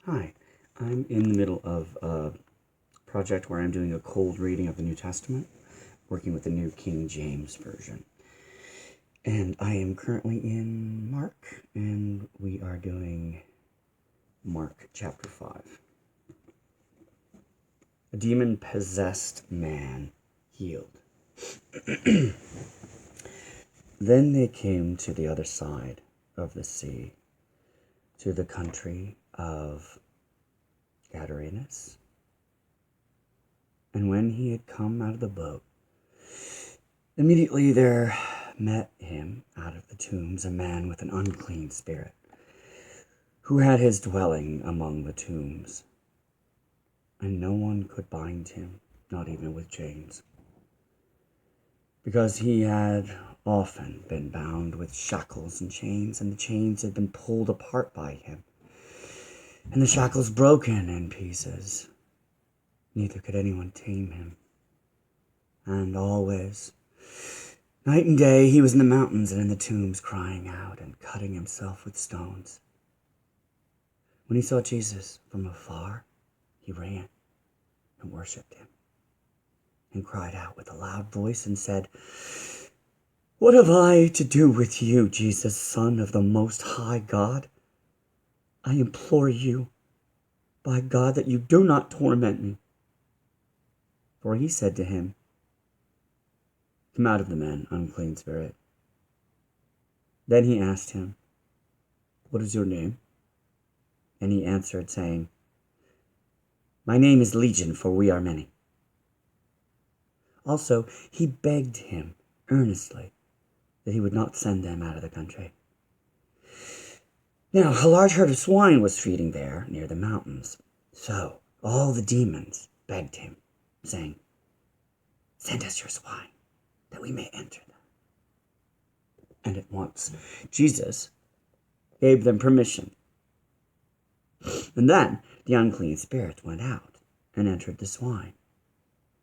Hi, I'm in the middle of a project where I'm doing a cold reading of the New Testament, working with the New King James Version. And I am currently in Mark, and we are doing Mark chapter 5. A demon-possessed man healed. Then they came to the other side of the sea, to the country of Gadarenes. And when he had come out of the boat, immediately there met him out of the tombs a man with an unclean spirit, who had his dwelling among the tombs. And no one could bind him, not even with chains, because he had often been bound with shackles and chains, and the chains had been pulled apart by him, and the shackles broken in pieces. Neither could anyone tame him. And always, night and day, he was in the mountains and in the tombs, crying out and cutting himself with stones. When he saw Jesus from afar, he ran and worshipped him, and cried out with a loud voice and said, "What have I to do with you, Jesus, Son of the Most High God? I implore you, by God, that you do not torment me." For he said to him, "Come out of the man, unclean spirit." Then he asked him, "What is your name?" And he answered, saying, "My name is Legion, for we are many." Also, he begged him earnestly that he would not send them out of the country. Now, a large herd of swine was feeding there near the mountains. So all the demons begged him, saying, "Send us your swine, that we may enter them." And at once Jesus gave them permission. And then the unclean spirits went out and entered the swine.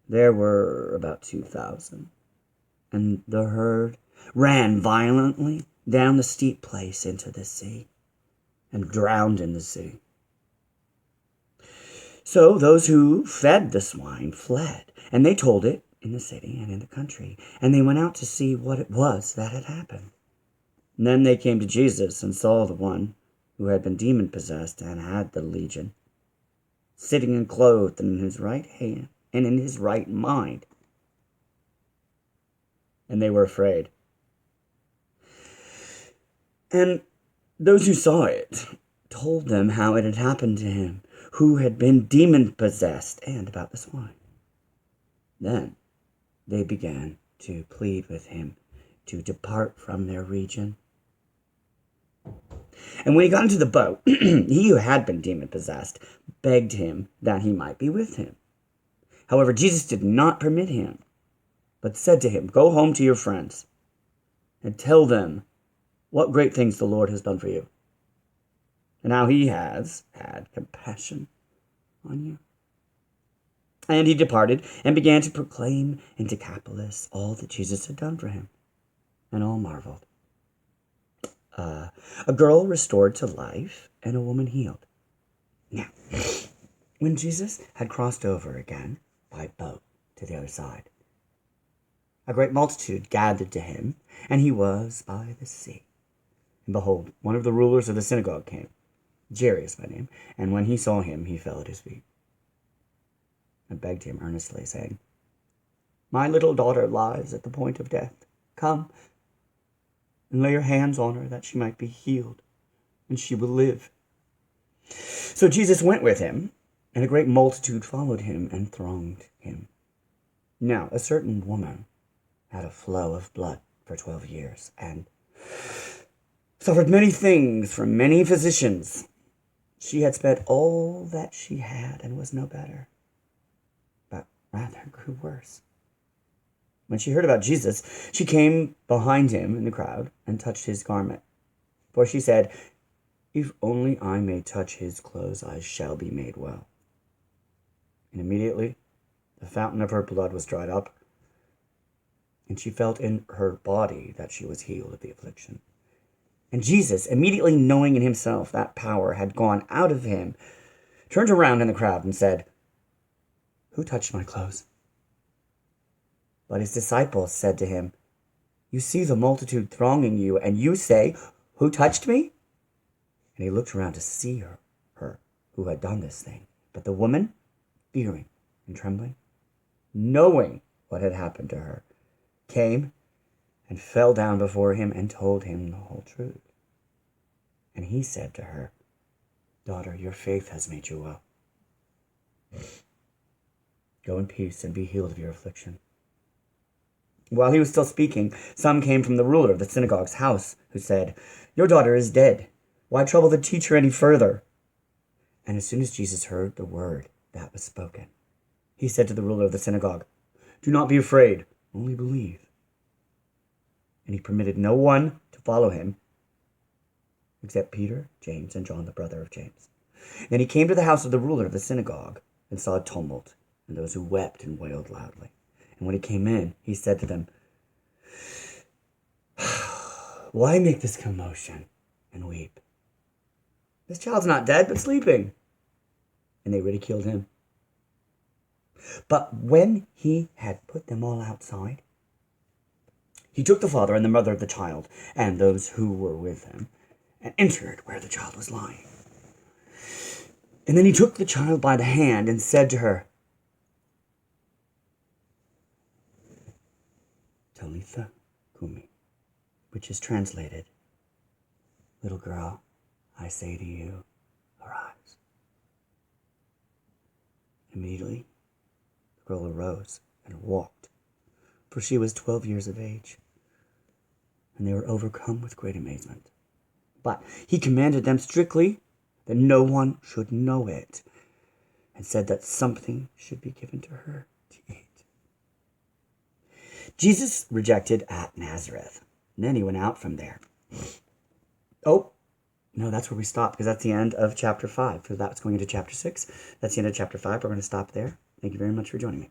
There were about 2,000. And the herd ran violently down the steep place into the sea, and drowned in the sea. So those who fed the swine fled, and they told it in the city and in the country, and they went out to see what it was that had happened. And then they came to Jesus and saw the one who had been demon-possessed and had the legion, sitting and clothed in his right hand and in his right mind. And they were afraid. And those who saw it told them how it had happened to him who had been demon-possessed, and about the swine. Then they began to plead with him to depart from their region. And when he got into the boat, he who had been demon-possessed begged him that he might be with him. However, Jesus did not permit him, but said to him, "Go home to your friends and tell them what great things the Lord has done for you, and how he has had compassion on you." And he departed and began to proclaim in Decapolis all that Jesus had done for him, and all marveled. A girl restored to life, and a woman healed. Now, when Jesus had crossed over again by boat to the other side, a great multitude gathered to him, and he was by the sea. And behold, one of the rulers of the synagogue came, Jairus by name, and when he saw him, he fell at his feet and begged him earnestly, saying, "My little daughter lies at the point of death. Come and lay your hands on her, that she might be healed, and she will live." So Jesus went with him, and a great multitude followed him and thronged him. Now a certain woman had a flow of blood for 12 years, and suffered many things from many physicians. She had spent all that she had and was no better, but rather grew worse. When she heard about Jesus, she came behind him in the crowd and touched his garment. For she said, "If only I may touch his clothes, I shall be made well." And immediately the fountain of her blood was dried up, and she felt in her body that she was healed of the affliction. And Jesus, immediately knowing in himself that power had gone out of him, turned around in the crowd and said, "Who touched my clothes?" But his disciples said to him, "You see the multitude thronging you, and you say, 'Who touched me?'" And he looked around to see her who had done this thing. But the woman, fearing and trembling, knowing what had happened to her, came and fell down before him and told him the whole truth. And he said to her, "Daughter, your faith has made you well. Go in peace and be healed of your affliction." While he was still speaking, some came from the ruler of the synagogue's house, who said, "Your daughter is dead. Why trouble the teacher any further?" And as soon as Jesus heard the word that was spoken, he said to the ruler of the synagogue, "Do not be afraid, only believe." And he permitted no one to follow him except Peter, James, and John, the brother of James. Then he came to the house of the ruler of the synagogue and saw a tumult and those who wept and wailed loudly. And when he came in, he said to them, "Why make this commotion and weep? This child's not dead, but sleeping." And they ridiculed him. But when he had put them all outside, he took the father and the mother of the child and those who were with him and entered where the child was lying. And then he took the child by the hand and said to her, "Talitha Kumi," which is translated, "Little girl, I say to you, arise." Immediately, the girl arose and walked, for she was 12 years of age, and they were overcome with great amazement. But he commanded them strictly that no one should know it, and said that something should be given to her to eat. Jesus rejected at Nazareth. And then he went out from there. Oh, no, that's where we stopped, because that's the end of chapter 5. So that's going into chapter 6. That's the end of chapter 5. We're going to stop there. Thank you very much for joining me.